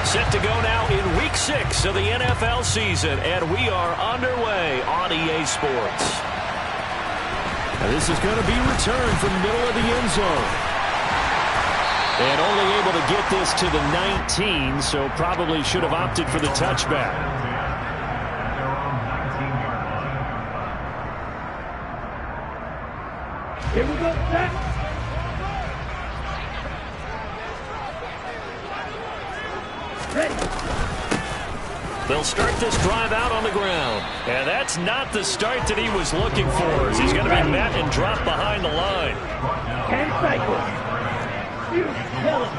Set to go now in Week 6 of the NFL season, and we are underway on EA Sports. Now this is going to be returned from the middle of the end zone. And only able to get this to the 19, so probably should have opted for the touchback. Here we go, set. They'll start this drive out on the ground. And that's not the start that he was looking for, as he's going to be met and dropped behind the line. 10 cycles. Kill him.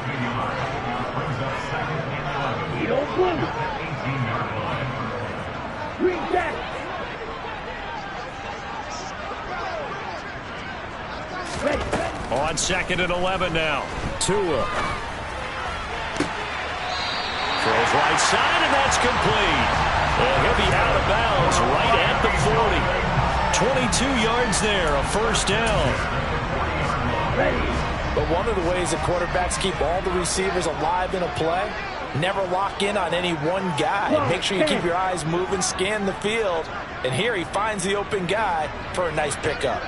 He don't blue. Green jack. Ready. On 2nd and 11 now. Tua. Throws right side, and that's complete. And he'll be out of bounds right at the 40. 22 yards there, a first down. But one of the ways that quarterbacks keep all the receivers alive in a play, never lock in on any one guy. Make sure you keep your eyes moving, scan the field. And here he finds the open guy for a nice pickup.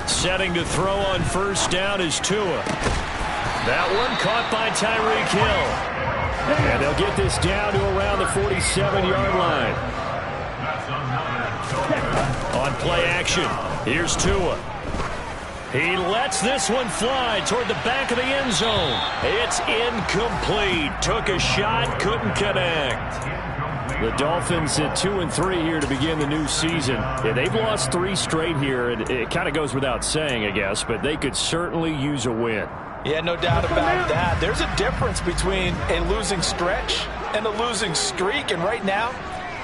Setting to throw on first down is Tua. That one caught by Tyreek Hill. And they'll get this down to around the 47-yard line. On play action, here's Tua. He lets this one fly toward the back of the end zone. It's incomplete. Took a shot, couldn't connect. The Dolphins at 2-3 here to begin the new season. Yeah, they've lost 3 straight here. It kind of goes without saying, I guess, but they could certainly use a win. Yeah, no doubt about that. There's a difference between a losing stretch and a losing streak, and right now,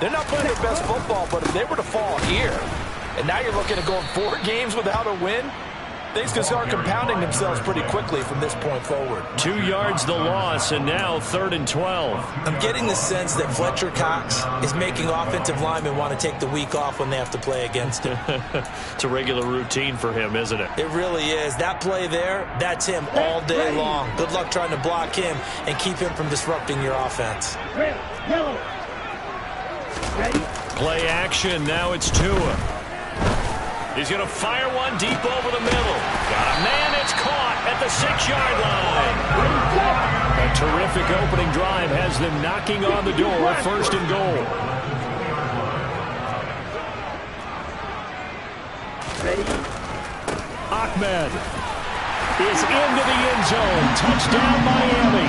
they're not playing their best football, but if they were to fall here, and now you're looking at going 4 games without a win, things can start compounding themselves pretty quickly from this point forward. 2 yards the loss, and now 3rd and 12. I'm getting the sense that Fletcher Cox is making offensive linemen want to take the week off when they have to play against him. It's a regular routine for him, isn't it? It really is. That play there, that's him all day long. Good luck trying to block him and keep him from disrupting your offense. Play action, now it's Tua. He's going to fire one deep over the middle. Got a man, it's caught at the 6-yard line. A terrific opening drive has them knocking on the door, 1st and goal. Ahmed is into the end zone. Touchdown, Miami.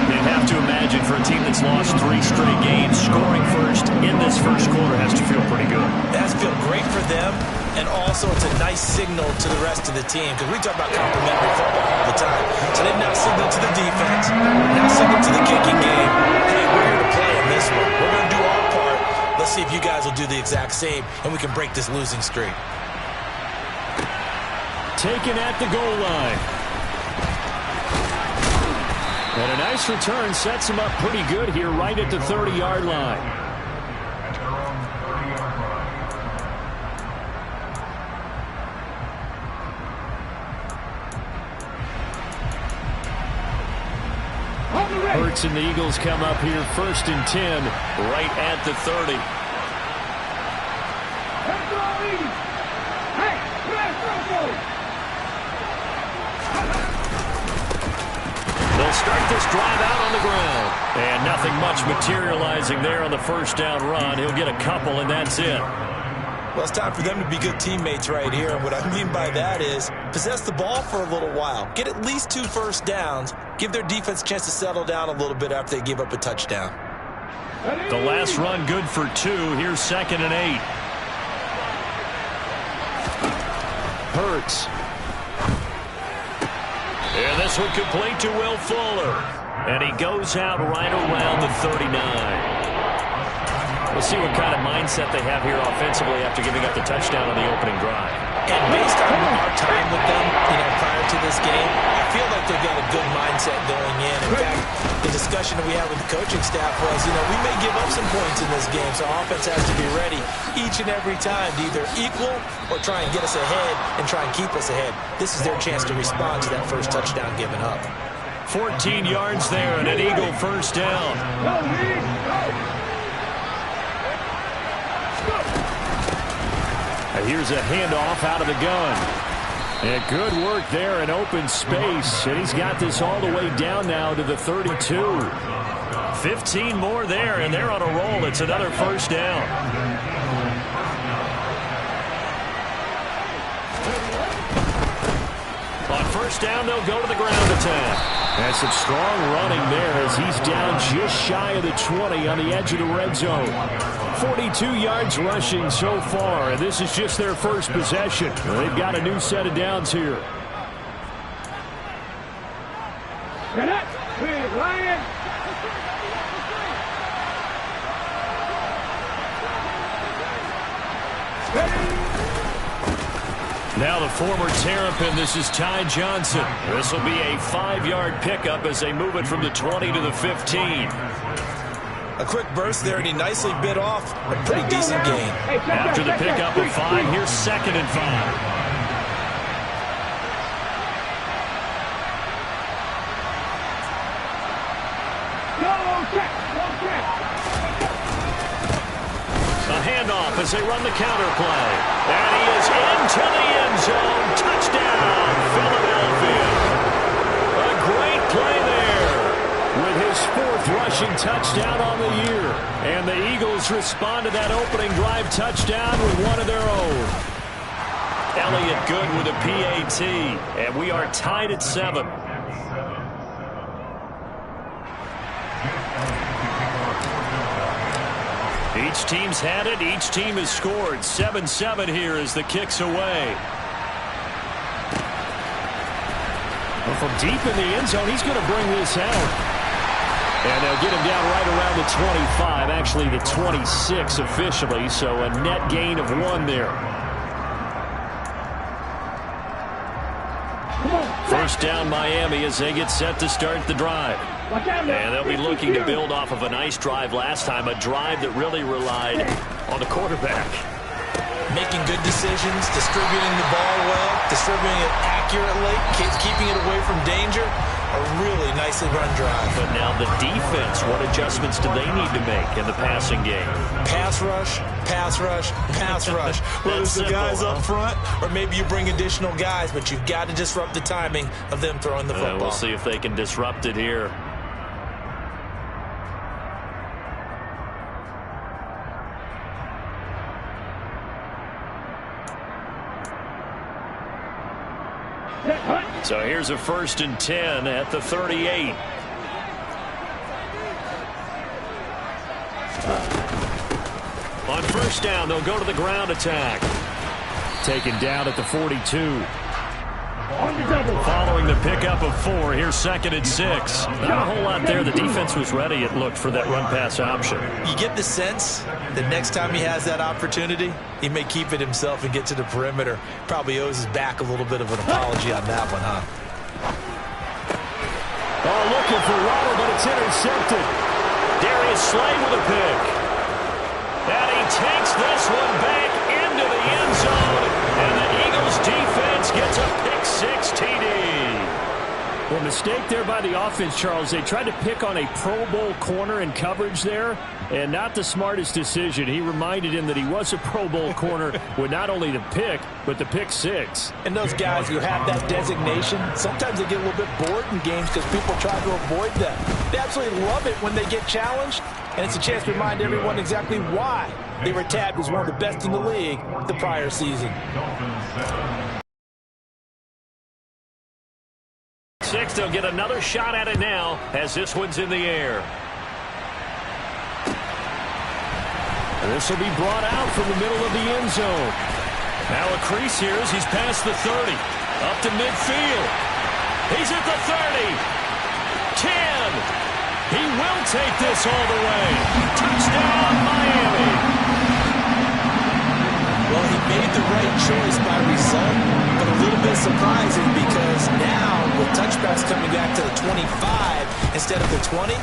You'd have to imagine for a team that's lost 3 straight games, scoring first in this first quarter has to feel pretty good. It has to feel great for them, and also it's a nice signal to the rest of the team, because we talk about complimentary football all the time. So they've now signaled to the defense, now signaled to the kicking game, hey, we're here to play in this one. We're going to do our part. Let's see if you guys will do the exact same, and we can break this losing streak. Taken at the goal line. And a nice return sets him up pretty good here right at the 30-yard line. Hurts and the Eagles come up here 1st and 10 right at the 30. They'll start this drive out on the ground. And nothing much materializing there on the first down run. He'll get a couple, and that's it. Well, it's time for them to be good teammates right here. And what I mean by that is possess the ball for a little while. Get at least 2 first downs. Give their defense a chance to settle down a little bit after they give up a touchdown. The last run good for 2. Here's 2nd and 8. Hurts. And this one complete to Will Fuller. And he goes out right around the 39. We'll see what kind of mindset they have here offensively after giving up the touchdown on the opening drive. And based on our time with them, prior to this game, I feel like they've got a good mindset going in. In fact, the discussion that we had with the coaching staff was, we may give up some points in this game, so our offense has to be ready each and every time to either equal or try and get us ahead and try and keep us ahead. This is their chance to respond to that first touchdown given up. 14 yards there and an Eagle first down. Here's a handoff out of the gun. And good work there in open space. And he's got this all the way down now to the 32. 15 more there, and they're on a roll. It's another first down. On first down, they'll go to the ground attack. And some strong running there as he's down just shy of the 20 on the edge of the red zone. 42 yards rushing so far, and this is just their first possession. They've got a new set of downs here. Now the former Terrapin, this is Ty Johnson. This will be a 5-yard pickup as they move it from the 20 to the 15. A quick burst there, and he nicely bit off a pretty decent gain. After the pickup of 5, here's 2nd and 5. A handoff as they run the counter play. And he is into the end zone. Touchdown, Philadelphia. A great play there. With his 4th rushing touchdown on the year. And the Eagles respond to that opening drive touchdown with one of their own. Elliott Good with a PAT. And we are tied at 7. Each team's had it. Each team has scored. 7-7 here as the kick's away. Well, from deep in the end zone, he's going to bring this out. And they'll get him down right around the 25, actually the 26 officially, so a net gain of 1 there. First down Miami as they get set to start the drive. And they'll be looking to build off of a nice drive last time, a drive that really relied on the quarterback. Making good decisions, distributing the ball well, distributing it accurately, keeping it away from danger. A really nicely run drive. But now the defense, what adjustments do they need to make in the passing game? Pass rush, pass rush, pass rush. Whether it's the guys up front or maybe you bring additional guys, but you've got to disrupt the timing of them throwing the football. We'll see if they can disrupt it here. So here's a 1st and 10 at the 38. On first down, they'll go to the ground attack. Taken down at the 42. Following the pickup of 4, here's 2nd and 6. Not a whole lot there. The defense was ready, it looked, for that run-pass option. You get the sense that next time he has that opportunity, he may keep it himself and get to the perimeter. Probably owes his back a little bit of an apology on that one, huh? Oh, looking for Waddle, but it's intercepted. Darius Slay with a pick. And he takes this one back into the end zone. And the Eagles defense gets a pick-6 TD. Well, mistake there by the offense, Charles. They tried to pick on a Pro Bowl corner in coverage there, and not the smartest decision. He reminded him that he was a Pro Bowl corner with not only the pick, but the pick-6. And those guys who have that designation, sometimes they get a little bit bored in games because people try to avoid them. They absolutely love it when they get challenged, and it's a chance to remind everyone exactly why they were tagged as one of the best in the league the prior season. 6, they'll get another shot at it now as this one's in the air. This will be brought out from the middle of the end zone. Now a crease here as he's past the 30. Up to midfield. He's at the 30. 10. He will take this all the way. Touchdown, Miami. Well, he made the right choice by result, but a little bit surprising because now with touchbacks coming back to the 25 instead of the 20.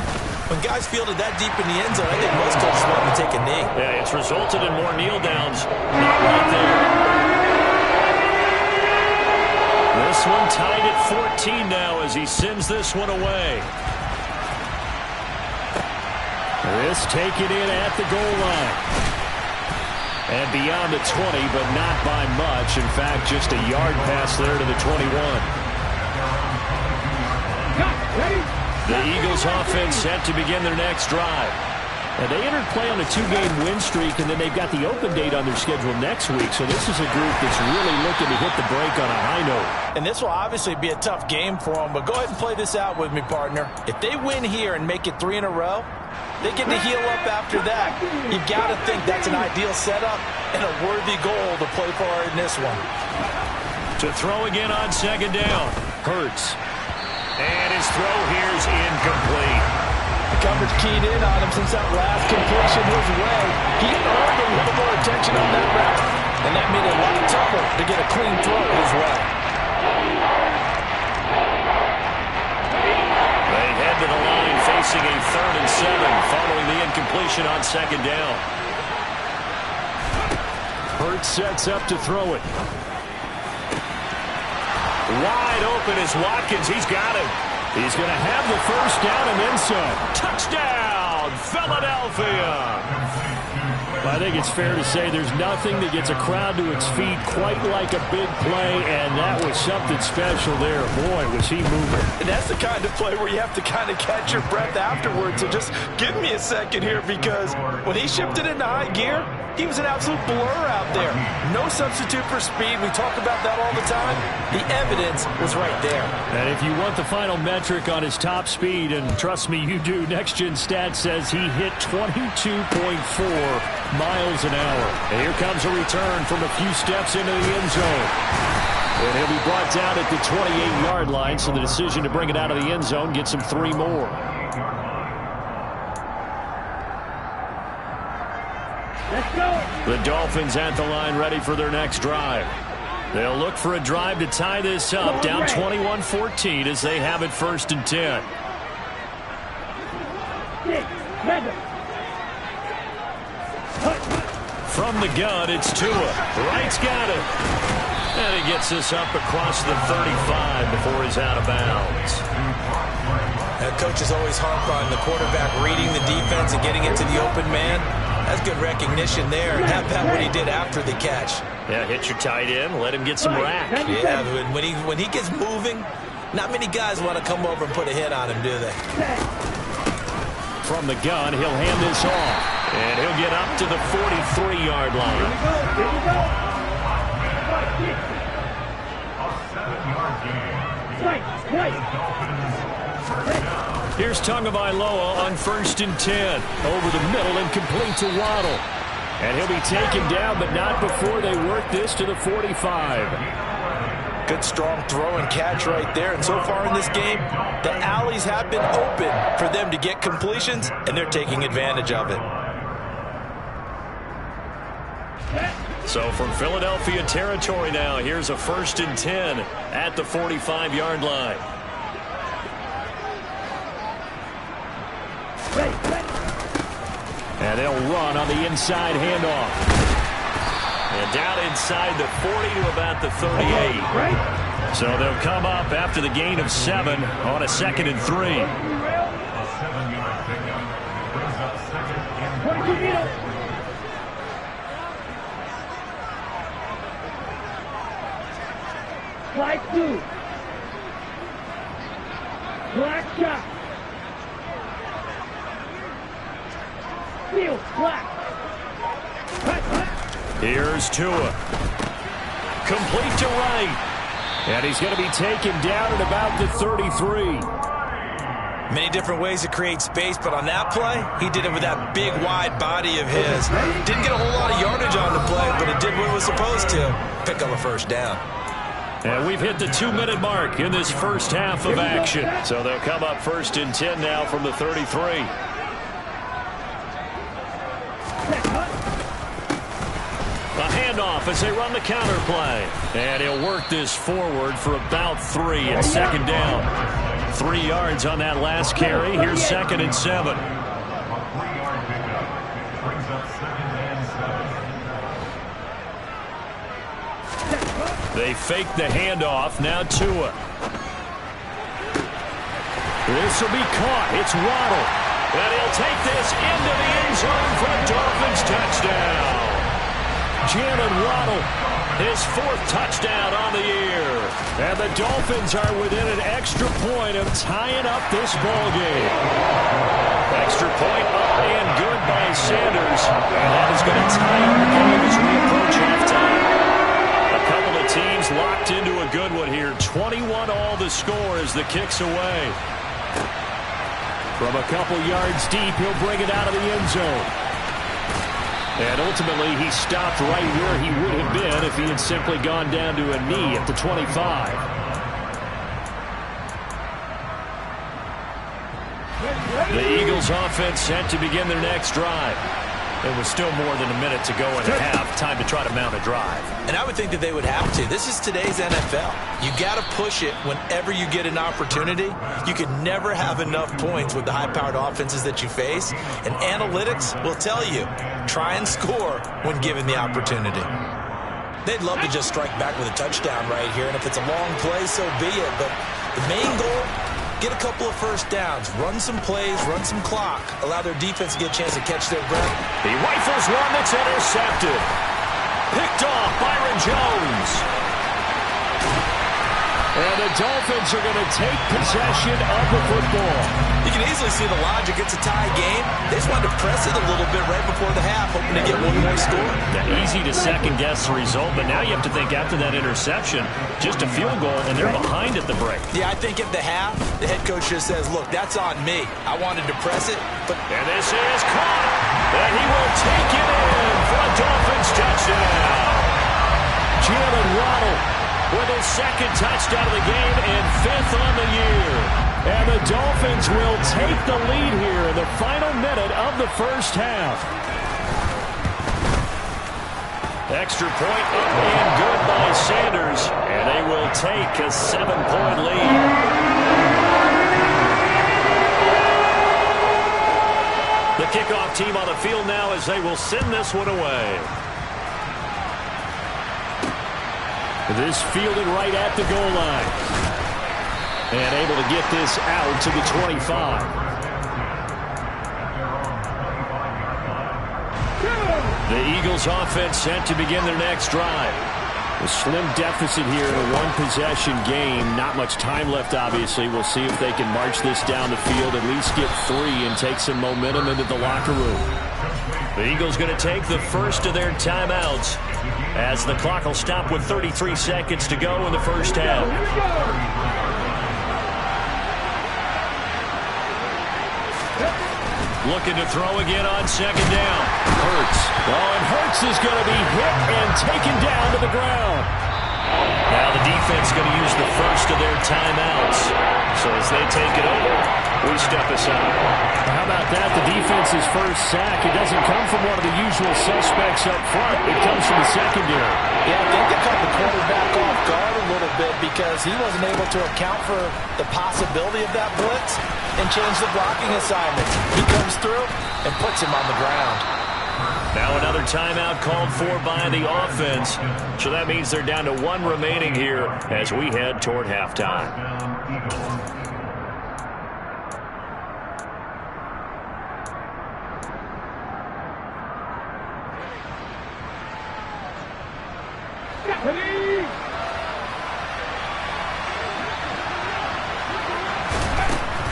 When guys fielded that deep in the end zone, I think most coaches want to take a knee. Yeah, it's resulted in more kneel downs. Not right there. This one tied at 14 now as he sends this one away. This taken in at the goal line. And beyond the 20, but not by much. In fact, just a yard pass there to the 21. The Eagles offense set to begin their next drive. And they entered play on a 2-game win streak, and then they've got the open date on their schedule next week. So this is a group that's really looking to hit the break on a high note. And this will obviously be a tough game for them, but go ahead and play this out with me, partner. If they win here and make it 3 in a row, they get to heal up after that. You've got to think that's an ideal setup and a worthy goal to play for in this one. To throw again on second down. Hurts. And his throw here's incomplete. The coverage keyed in on him since that last completion his way. He earned a little more attention on that route, and that made it a lot tougher to get a clean throw his way. They head to the line facing a 3rd and 7 following the incompletion on second down. Hurts sets up to throw it. Wide open is Watkins. He's got it. He's going to have the first down and then some. Touchdown, Philadelphia. I think it's fair to say there's nothing that gets a crowd to its feet quite like a big play, and that was something special there. Boy, was he moving. And that's the kind of play where you have to kind of catch your breath afterwards. So just give me a second here, because when he shifted into high gear, he was an absolute blur out there. No substitute for speed. We talk about that all the time. The evidence was right there. And if you want the final metric on his top speed, and trust me, you do, Next Gen Stats says he hit 22.4 miles an hour. And here comes a return from a few steps into the end zone. And he'll be brought down at the 28-yard line, so the decision to bring it out of the end zone gets him 3 more. Let's go. The Dolphins at the line ready for their next drive. They'll look for a drive to tie this up, down 21-14 as they have it 1st and 10. 6, 7. From the gun, it's Tua. Wright's got it. And he gets this up across the 35 before he's out of bounds. That coach is always harp on the quarterback reading the defense and getting it to the open man. That's good recognition there. And how about what he did after the catch? Yeah, hit your tight end, let him get some rack. Yeah, when he gets moving, not many guys want to come over and put a hit on him, do they? From the gun, he'll hand this off. And he'll get up to the 43-yard line. Here we go. Here's Tagovailoa on 1st and 10. Over the middle and complete to Waddle. And he'll be taken down, but not before they work this to the 45. Good, strong throw and catch right there. And so far in this game, the alleys have been open for them to get completions, and they're taking advantage of it. So from Philadelphia territory now, here's a 1st and 10 at the 45-yard line. And they'll run on the inside handoff. And down inside the 40 to about the 38. So they'll come up after the gain of 7 on a 2nd and 3. Slide 2. Black shot. Field black. Here's Tua. Complete to Wright. And he's going to be taken down at about the 33. Many different ways to create space, but on that play, he did it with that big, wide body of his. Didn't get a whole lot of yardage on the play, but it did what it was supposed to. Pick up a 1st down. And we've hit the 2-minute mark in this first half of action. So they'll come up 1st and 10 now from the 33. A handoff, as they run the counter play. And he'll work this forward for about 3 and second down. 3 yards on that last carry. Here's 2nd and 7. They fake the handoff. Now Tua. This will be caught. It's Waddle. And he'll take this into the end zone for a Dolphins touchdown. Jalen Waddle, his 4th touchdown on the year. And the Dolphins are within an extra point of tying up this ball game. Extra point up and good by Sanders. And that is going to tie up the game as we approach halftime. A couple of teams locked into a good one here. 21-all the score as the kick's away. From a couple yards deep, he'll bring it out of the end zone. And ultimately, he stopped right where he would have been if he had simply gone down to a knee at the 25. The Eagles offense set to begin their next drive. It was still more than a minute to go in the half. Time to try to mount a drive. And I would think that they would have to. This is today's NFL. You got to push it whenever you get an opportunity. You can never have enough points with the high-powered offenses that you face. And analytics will tell you, try and score when given the opportunity. They'd love to just strike back with a touchdown right here. And if it's a long play, so be it. But the main goal, get a couple of first downs, run some plays, run some clock, allow their defense to get a chance to catch their breath. He rifles one that's intercepted. Picked off Byron Jones. And the Dolphins are going to take possession of the football. You can easily see the logic. It's a tie game. They just wanted to press it a little bit right before the half, hoping to get one more score. Yeah, easy to second-guess the result, but now you have to think after that interception, just a field goal, and they're behind at the break. Yeah, I think at the half, the head coach just says, look, that's on me. I wanted to press it, but... And this is caught, and he will take it in for a Dolphins touchdown. Jalen Waddle with his 2nd touchdown of the game and 5th on the year. And the Dolphins will take the lead here in the final minute of the first half. Extra point up and good by Sanders. And they will take a 7-point lead. The kickoff team on the field now as they will send this one away. This fielded right at the goal line. And able to get this out to the 25. The Eagles offense set to begin their next drive. A slim deficit here in a one-possession game. Not much time left, obviously. We'll see if they can march this down the field, at least get 3 and take some momentum into the locker room. The Eagles going to take the first of their timeouts as the clock will stop with 33 seconds to go in the first half. Looking to throw again on 2nd down. Hurts. Oh, and Hurts is going to be hit and taken down to the ground. Now the defense going to use the first of their timeouts. So as they take it over, we step aside. How about that? The defense's first sack. It doesn't come from one of the usual suspects up front. It comes from the secondary. Yeah, I think they caught the quarterback off guard a little bit because he wasn't able to account for the possibility of that blitz and change the blocking assignments. He comes through and puts him on the ground. Now another timeout called for by the offense. So that means they're down to 1 remaining here as we head toward halftime.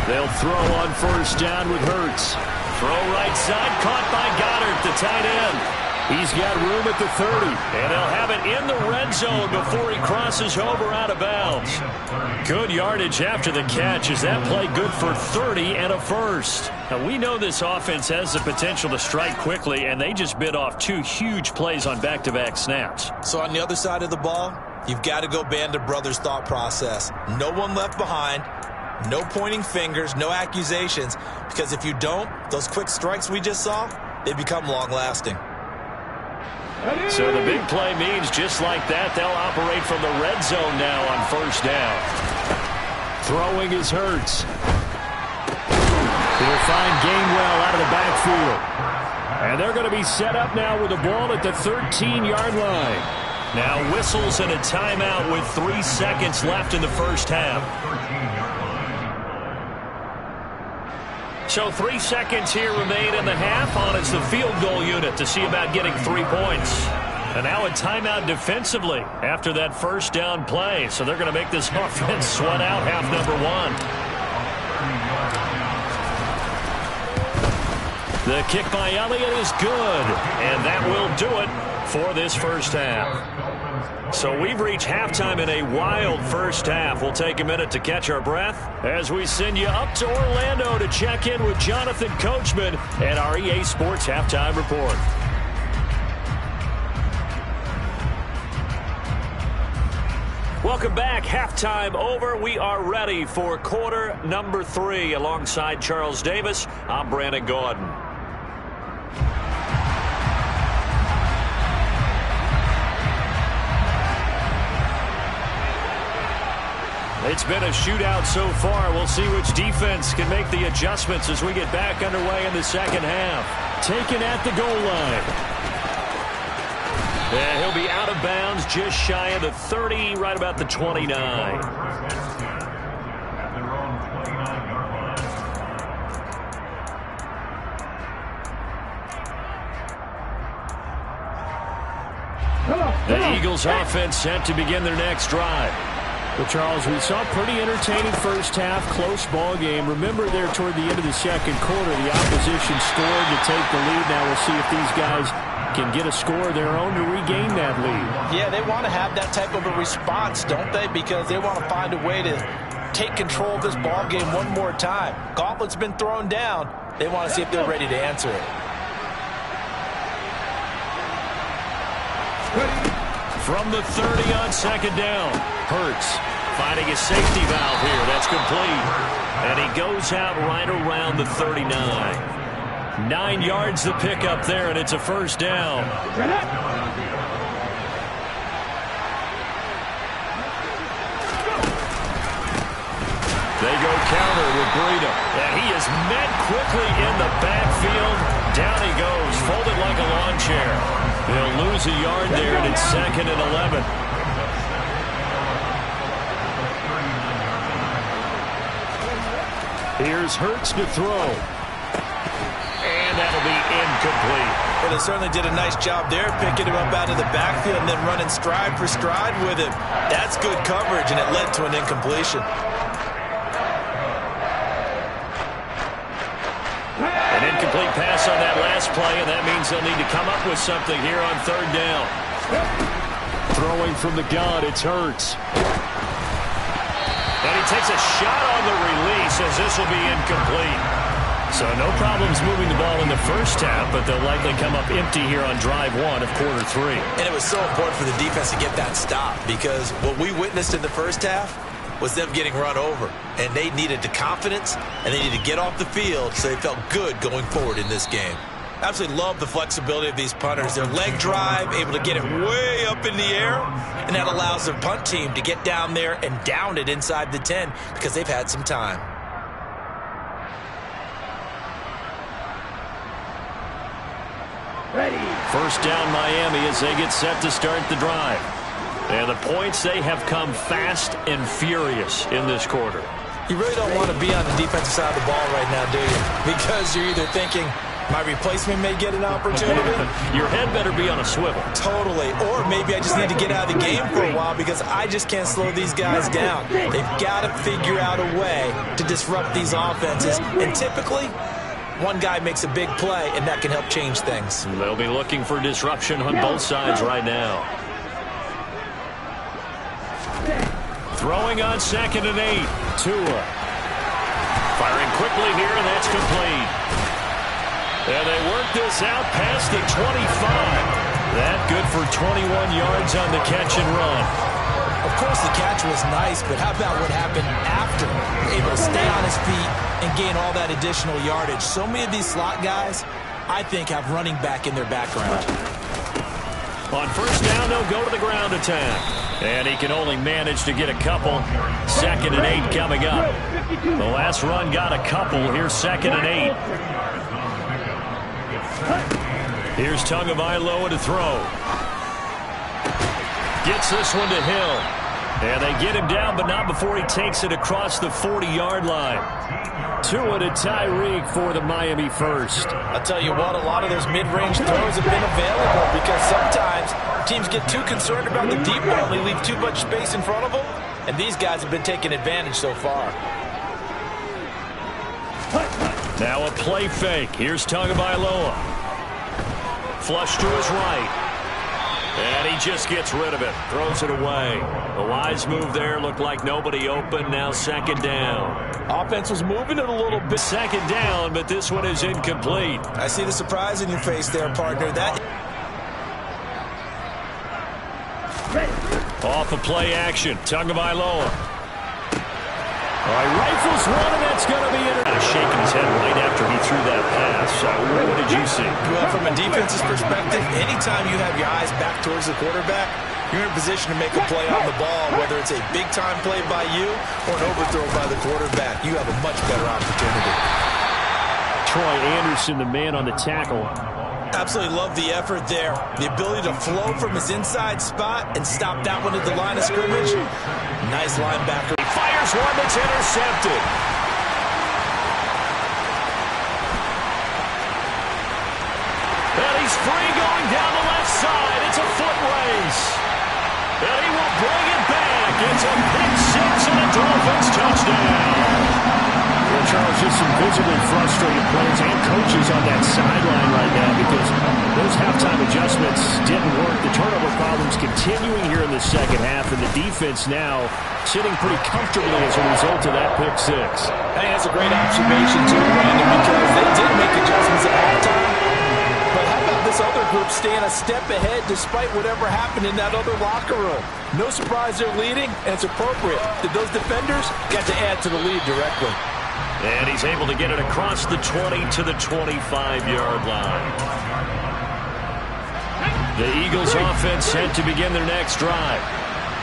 They'll throw on first down with Hurts. Throw right side, caught by Goddard, the tight end. He's got room at the 30, and they'll have it in the red zone before he crosses over out of bounds. Good yardage after the catch as that play good for 30 and a first. Now, we know this offense has the potential to strike quickly, and they just bit off 2 huge plays on back-to-back snaps. So on the other side of the ball, you've got to go Band of Brothers thought process. No one left behind. No pointing fingers, no accusations, because if you don't, those quick strikes we just saw, they become long-lasting. So the big play means just like that, they'll operate from the red zone now on first down. Throwing is Hurts. He'll find Gainwell out of the backfield. And they're going to be set up now with the ball at the 13-yard line. Now whistles and a timeout with 3 seconds left in the first half. So 3 seconds here remain in the half on it's the field goal unit to see about getting 3 points. And now a timeout defensively after that first down play. So they're going to make this offense sweat out half number 1. The kick by Elliott is good. And that will do it for this first half. So we've reached halftime in a wild first half. We'll take a minute to catch our breath as we send you up to Orlando to check in with Jonathan Coachman and our EA Sports Halftime Report. Welcome back. Halftime over. We are ready for quarter number 3. Alongside Charles Davis, I'm Brandon Gaudin. It's been a shootout so far. We'll see which defense can make the adjustments as we get back underway in the second half. Taken at the goal line. And he'll be out of bounds just shy of the 30, right about the 29. The Eagles offense set to begin their next drive. Well, Charles, we saw a pretty entertaining first half, close ball game. Remember there toward the end of the second quarter, the opposition scored to take the lead. Now we'll see if these guys can get a score of their own to regain that lead. Yeah, they want to have that type of a response, don't they? Because they want to find a way to take control of this ball game one more time. Gauntlet's been thrown down. They want to see if they're ready to answer it. From the 30 on second down, Hurts finding a safety valve here. That's complete. And he goes out right around the 39. 9 yards to pick up there, and it's a first down. They go counter with Breida. And he is met quickly in the backfield. Down he goes, folded like a lawn chair. They'll lose a yard there, and it's 2nd and 11. Here's Hurts to throw. And that'll be incomplete. Well, they certainly did a nice job there, picking him up out of the backfield and then running stride for stride with him. That's good coverage, and it led to an incompletion. An incomplete pass on that last play, and that means they'll need to come up with something here on third down. Throwing from the gun, it's Hurts. And he takes a shot on the release as this will be incomplete. So no problems moving the ball in the first half, but they'll likely come up empty here on drive 1 of quarter 3. And it was so important for the defense to get that stop because what we witnessed in the first half was them getting run over. And they needed the confidence, and they needed to get off the field so they felt good going forward in this game. Absolutely love the flexibility of these punters. Their leg drive, able to get it way up in the air, and that allows their punt team to get down there and down it inside the 10 because they've had some time. Ready. First down Miami as they get set to start the drive. And the points, they have come fast and furious in this quarter. You really don't want to be on the defensive side of the ball right now, do you? Because you're either thinking, my replacement may get an opportunity. Your head better be on a swivel. Totally. Or maybe I just need to get out of the game for a while because I just can't slow these guys down. They've got to figure out a way to disrupt these offenses. And typically, one guy makes a big play, and that can help change things. They'll be looking for disruption on both sides right now. Throwing on 2nd and 8. Tua. Firing quickly here, and that's complete. And they work this out past the 25. That good for 21 yards on the catch and run. Of course, the catch was nice, but how about what happened after? Able to stay on his feet and gain all that additional yardage. So many of these slot guys, I think, have running back in their background. On first down, they'll go to the ground attack. And he can only manage to get a couple. 2nd and 8 coming up. The last run got a couple. Here's 2nd and 8. Here's Tagovailoa to throw. Gets this one to Hill. And they get him down, but not before he takes it across the 40-yard line. Tua to Tyreek for the Miami first. I'll tell you what, a lot of those mid-range throws have been available because sometimes teams get too concerned about the deep ball and they leave too much space in front of them, and these guys have been taking advantage so far. Now a play fake. Here's Tagovailoa. Flush to his right. And he just gets rid of it. Throws it away. The wise move there. Looked like nobody open. Now 2nd down. Offense was moving it a little bit. 2nd down, but this one is incomplete. I see the surprise in your face there, partner. Off of play action. Tagovailoa. All right, rifles one, and that's going to be it. Shaking his head right after he threw that pass. What did you see? Well, from a defense's perspective, anytime you have your eyes back towards the quarterback, you're in a position to make a play on the ball, whether it's a big-time play by you or an overthrow by the quarterback. You have a much better opportunity. Troy Anderson, the man on the tackle. Absolutely love the effort there. The ability to flow from his inside spot and stop that one at the line of scrimmage. Nice linebacker. He fires one that's intercepted. And he's free going down the left side. It's a foot race. And he will bring it back. It's a pick six and a Dolphins touchdown. Well, Charles, just some visibly frustrated players and coaches on that sideline right now because those halftime adjustments didn't work. The turnover problems continuing here in the second half, and the defense now sitting pretty comfortably as a result of that pick six. I think that's a great observation, too, Brandon, because they did make adjustments at halftime. But how about this other group staying a step ahead despite whatever happened in that other locker room? No surprise they're leading, and it's appropriate that those defenders got to add to the lead directly. And he's able to get it across the 20 to the 25-yard line. The Eagles offense set to begin their next drive.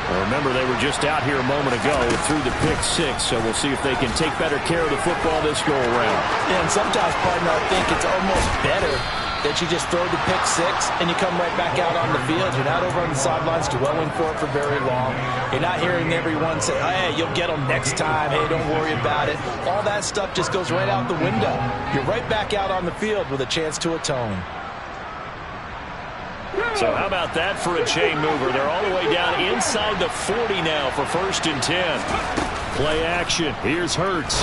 Well, remember, they were just out here a moment ago through the pick six, so we'll see if they can take better care of the football this go-around. Yeah, and sometimes, partner, I think it's almost better that you just throw the pick six and you come right back out on the field. You're not over on the sidelines dwelling for it for very long. You're not hearing everyone say, hey, you'll get them next time. Hey, don't worry about it. All that stuff just goes right out the window. You're right back out on the field with a chance to atone. So how about that for a chain mover? They're all the way down inside the 40 now for 1st and 10. Play action. Here's Hurts.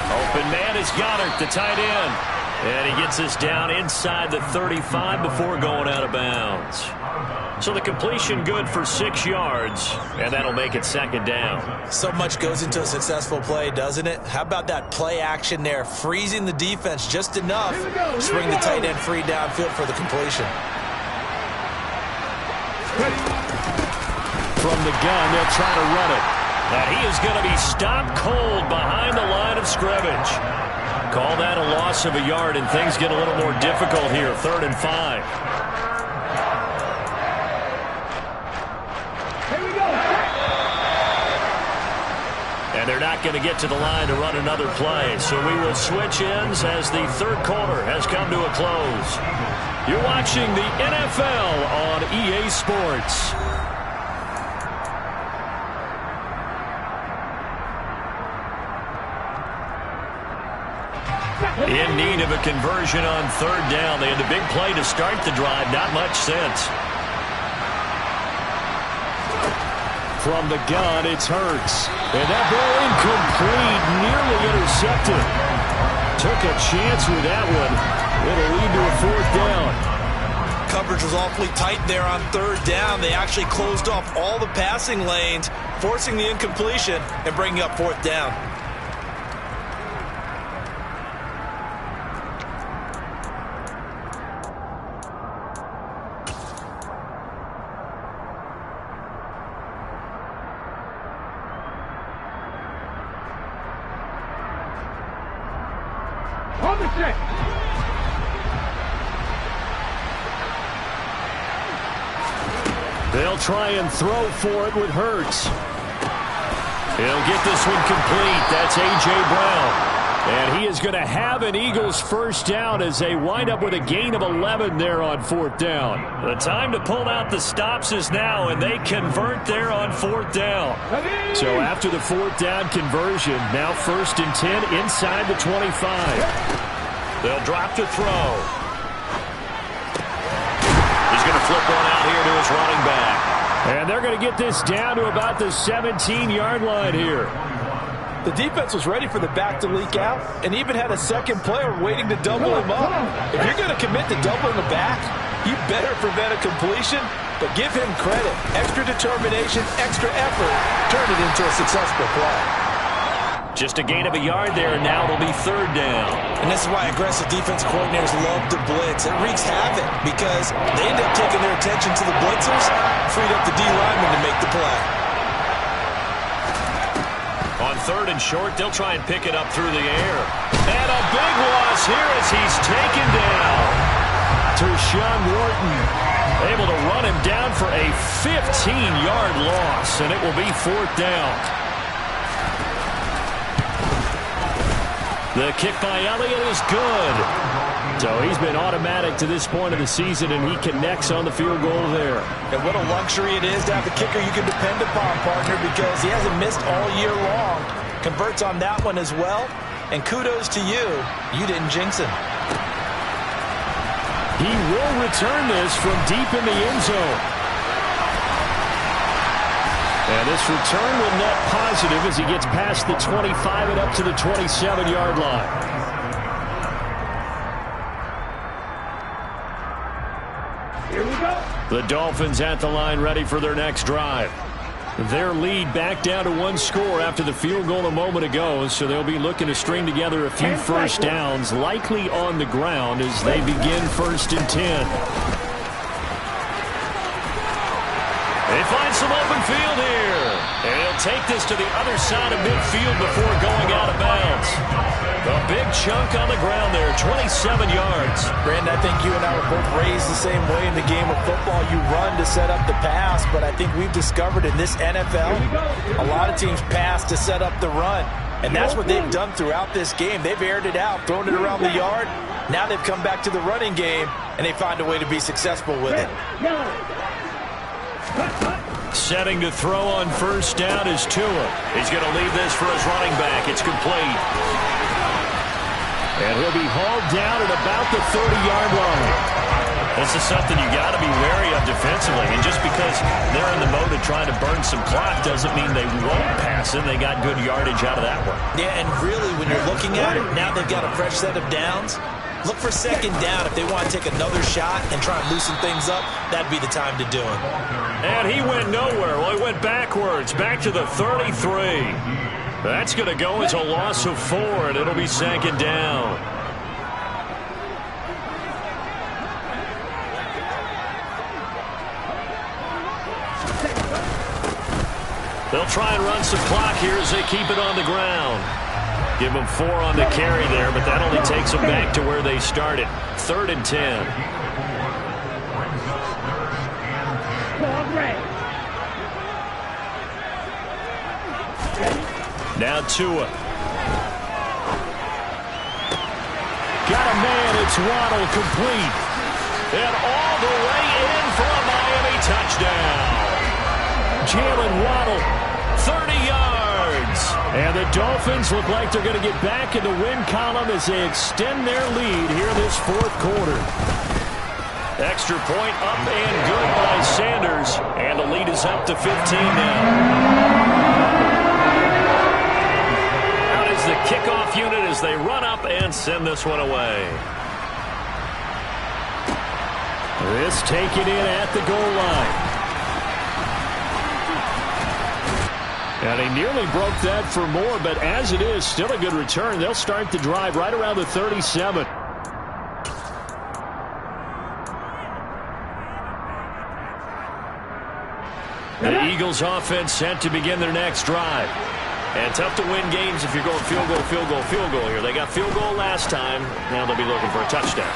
Open man is Goddard, the tight end. And he gets us down inside the 35 before going out of bounds. So the completion good for 6 yards, and that'll make it 2nd down. So much goes into a successful play, doesn't it? How about that play action there, freezing the defense just enough to bring the tight end free downfield for the completion. From the gun, they'll try to run it. Now he is going to be stopped cold behind the line of scrimmage. Call that a loss of a yard, and things get a little more difficult here. 3rd and 5. Here we go. And they're not going to get to the line to run another play. So we will switch ends as the 3rd quarter has come to a close. You're watching the NFL on EA Sports. In need of a conversion on 3rd down. They had a big play to start the drive. Not much sense. From the gun, it's Hurts. And that ball incomplete, nearly intercepted. Took a chance with that one. It'll lead to a 4th down. Coverage was awfully tight there on 3rd down. They actually closed off all the passing lanes, forcing the incompletion and bringing up 4th down. They'll try and throw for it with Hurts. He'll get this one complete. That's A.J. Brown. And he is going to have an Eagles first down as they wind up with a gain of 11 there on 4th down. The time to pull out the stops is now, and they convert there on 4th down. So after the 4th down conversion, now 1st and 10 inside the 25. They'll drop to throw. He's going to flip one out here to his running back. And they're going to get this down to about the 17-yard line here. The defense was ready for the back to leak out and even had a second player waiting to double him up. If you're going to commit to doubling the back, you better prevent a completion, but give him credit. Extra determination, extra effort, turn it into a successful play. Just a gain of a yard there, and now it'll be 3rd down. And this is why aggressive defense coordinators love to blitz. It wreaks havoc because they end up taking their attention to the blitzers, freed up the D lineman to make the play. On 3rd and short, they'll try and pick it up through the air. And a big loss here as he's taken down. Tershawn Wharton able to run him down for a 15-yard loss, and it will be 4th down. The kick by Elliott is good. So he's been automatic to this point of the season, and he connects on the field goal there. And what a luxury it is to have a kicker you can depend upon, partner, because he hasn't missed all year long. Converts on that one as well. And kudos to you. You didn't jinx him. He will return this from deep in the end zone. And this return will net positive as he gets past the 25 and up to the 27-yard line. Here we go. The Dolphins at the line ready for their next drive. Their lead back down to 1 score after the field goal a moment ago, so they'll be looking to string together a few first downs, likely on the ground as they begin 1st and 10. They find some open field here. And he'll take this to the other side of midfield before going out of bounds. A big chunk on the ground there, 27 yards. Brandon, I think you and I were both raised the same way in the game of football. You run to set up the pass, but I think we've discovered in this NFL, a lot of teams pass to set up the run. And that's what they've done throughout this game. They've aired it out, thrown it around the yard. Now they've come back to the running game, and they find a way to be successful with it. Setting to throw on 1st down is Tua. He's going to leave this for his running back. It's complete. And he'll be hauled down at about the 30-yard line. This is something you got to be wary of defensively. And just because they're in the mode of trying to burn some clock doesn't mean they won't pass it. They got good yardage out of that one. Yeah, and really, when you're looking at it, now they've got a fresh set of downs. Look for 2nd down. If they want to take another shot and try and loosen things up, that'd be the time to do it. And he went nowhere. Well, he went backwards, back to the 33. That's going to go as a loss of 4, and it'll be 2nd down. They'll try and run some clock here as they keep it on the ground. Give them 4 on the carry there, but that only takes them back to where they started. 3rd and 10. Now Tua. Got a man, it's Waddle, complete. And all the way in for a Miami touchdown. Jalen Waddle, 30 yards. And the Dolphins look like they're going to get back in the win column as they extend their lead here this 4th quarter. Extra point up and good by Sanders. And the lead is up to 15 now. The kickoff unit as they run up and send this one away. This taken in at the goal line. And he nearly broke that for more, but as it is, still a good return. They'll start the drive right around the 37. The Eagles offense set to begin their next drive. And tough to win games if you're going field goal, field goal, field goal here. They got field goal last time. Now they'll be looking for a touchdown.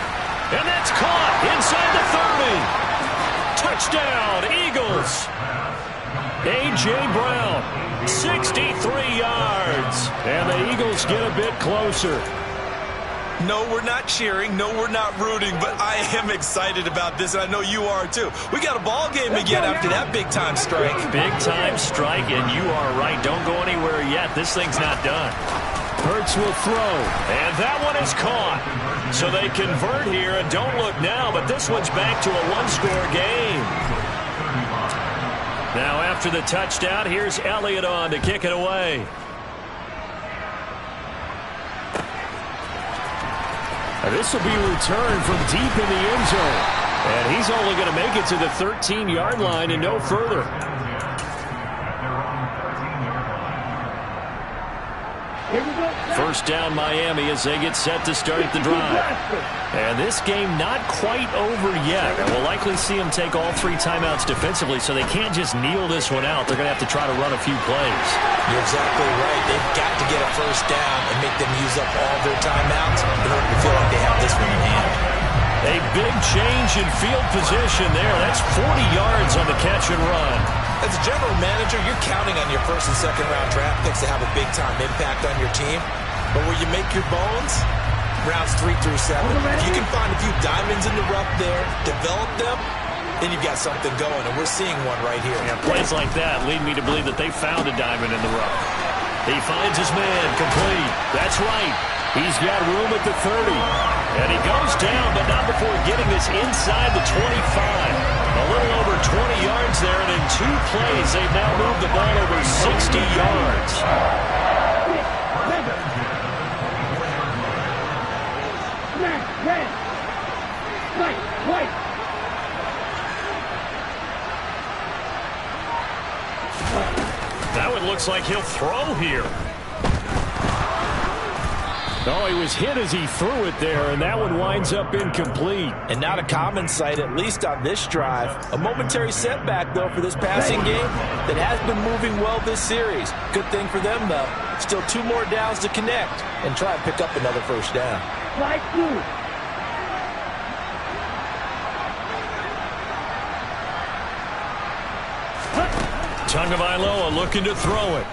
And that's caught inside the touchdown, Eagles. A.J. Brown, 63 yards. And the Eagles get a bit closer. No, we're not cheering. No, we're not rooting. But I am excited about this, and I know you are too. We got a ball game again after that big-time strike. Big-time strike, and you are right. Don't go anywhere yet. This thing's not done. Hurts will throw. And that one is caught. So they convert here, and don't look now, but this one's back to a one-score game. Now after the touchdown, here's Elliott on to kick it away. This will be returned from deep in the end zone. And he's only going to make it to the 13-yard line and no further. First down Miami as they get set to start the drive. And this game not quite over yet. And we'll likely see them take all three timeouts defensively, so they can't just kneel this one out. They're going to have to try to run a few plays. You're exactly right. They've got to get a first down and make them use up all their timeouts in order to feel like they have this one in hand. A big change in field position there. That's 40 yards on the catch and run. As a general manager, you're counting on your first and second round draft picks to have a big-time impact on your team. But where you make your bones, rounds 3 through 7. If you can find a few diamonds in the rough there, develop them, then you've got something going. And we're seeing one right here. Yeah, plays like that lead me to believe that they found a diamond in the rough. He finds his man, complete. That's right. He's got room at the 30. And he goes down, but not before getting this inside the 25. A little over 20 yards there, and in 2 plays, they've now moved the ball over 60 yards. That one looks like he'll throw here. Oh, he was hit as he threw it there, and that one winds up incomplete. And not a common sight, at least on this drive. A momentary setback, though, for this passing game that has been moving well this series. Good thing for them, though. Still 2 more downs to connect and try and pick up another first down. Tagovailoa looking to throw it.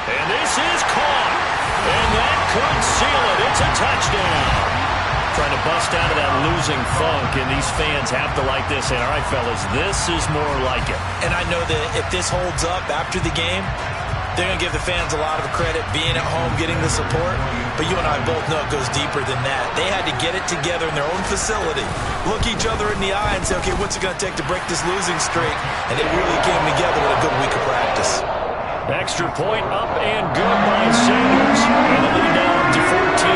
And this is caught. And that could seal it. It's a touchdown. Trying to bust out of that losing funk, and these fans have to like this. And all right, fellas, this is more like it. And I know that if this holds up after the game, they're going to give the fans a lot of credit being at home, getting the support. But you and I both know it goes deeper than that. They had to get it together in their own facility, look each other in the eye and say, okay, what's it going to take to break this losing streak? And they really came together with a good week of practice. Extra point up and good by Sanders. And the lead now up to 14.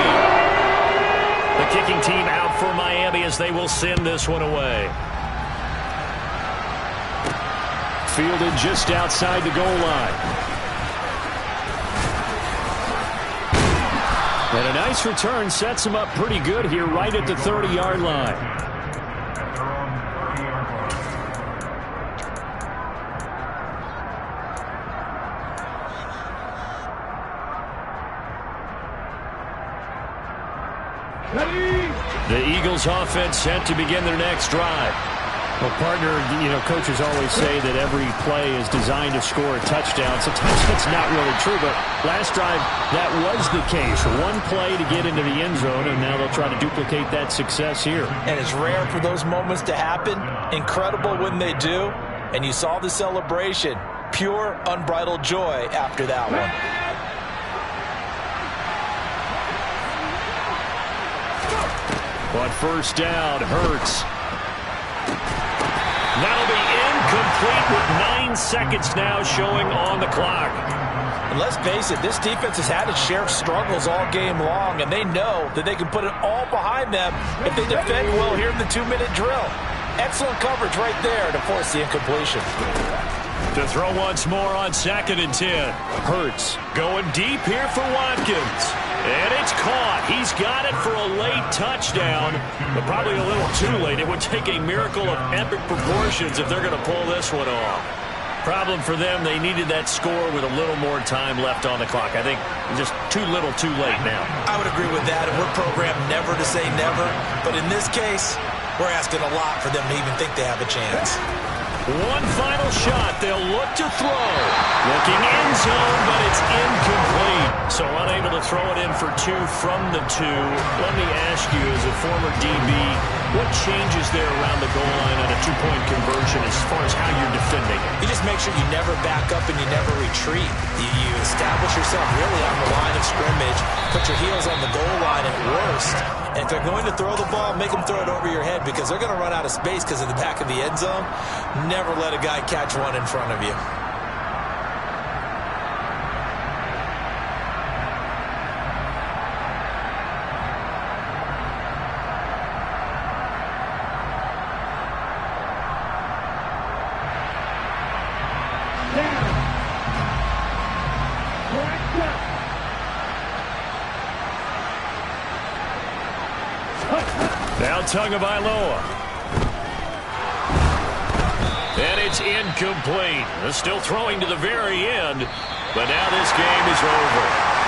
The kicking team out for Miami as they will send this one away. Fielded just outside the goal line. And a nice return sets him up pretty good here right at the 30-yard line. The Eagles offense set to begin their next drive. Well, partner, coaches always say that every play is designed to score a touchdown. Sometimes that's not really true, but last drive, that was the case. One play to get into the end zone, and now they'll try to duplicate that success here. And it's rare for those moments to happen. Incredible when they do. And you saw the celebration. Pure, unbridled joy after that one. But first down, Hurts. That'll be incomplete with 9 seconds now showing on the clock. And let's face it, this defense has had its share of struggles all game long, and they know that they can put it all behind them if they defend well here in the 2-minute drill. Excellent coverage right there to force the incompletion. To throw once more on 2nd and 10. Hurts going deep here for Watkins. And it's caught. He's got it for a late touchdown, but probably a little too late. It would take a miracle of epic proportions if they're going to pull this one off. Problem for them, they needed that score with a little more time left on the clock. I think just too little too late now. I would agree with that, and we're programmed never to say never. But in this case, we're asking a lot for them to even think they have a chance. One final shot. They'll look to throw. Looking end zone, but it's incomplete. So unable to throw it in for two from the two. Let me ask you, as a former DB, what changes there around the goal line on a two-point conversion as far as how you're defending it? You just make sure you never back up and you never retreat. You establish yourself really on the line of scrimmage, put your heels on the goal line at worst, and if they're going to throw the ball, make them throw it over your head because they're going to run out of space because of the back of the end zone. Never let a guy catch one in front of you. Now Tagovailoa. And it's incomplete. Still throwing to the very end, but now this game is over.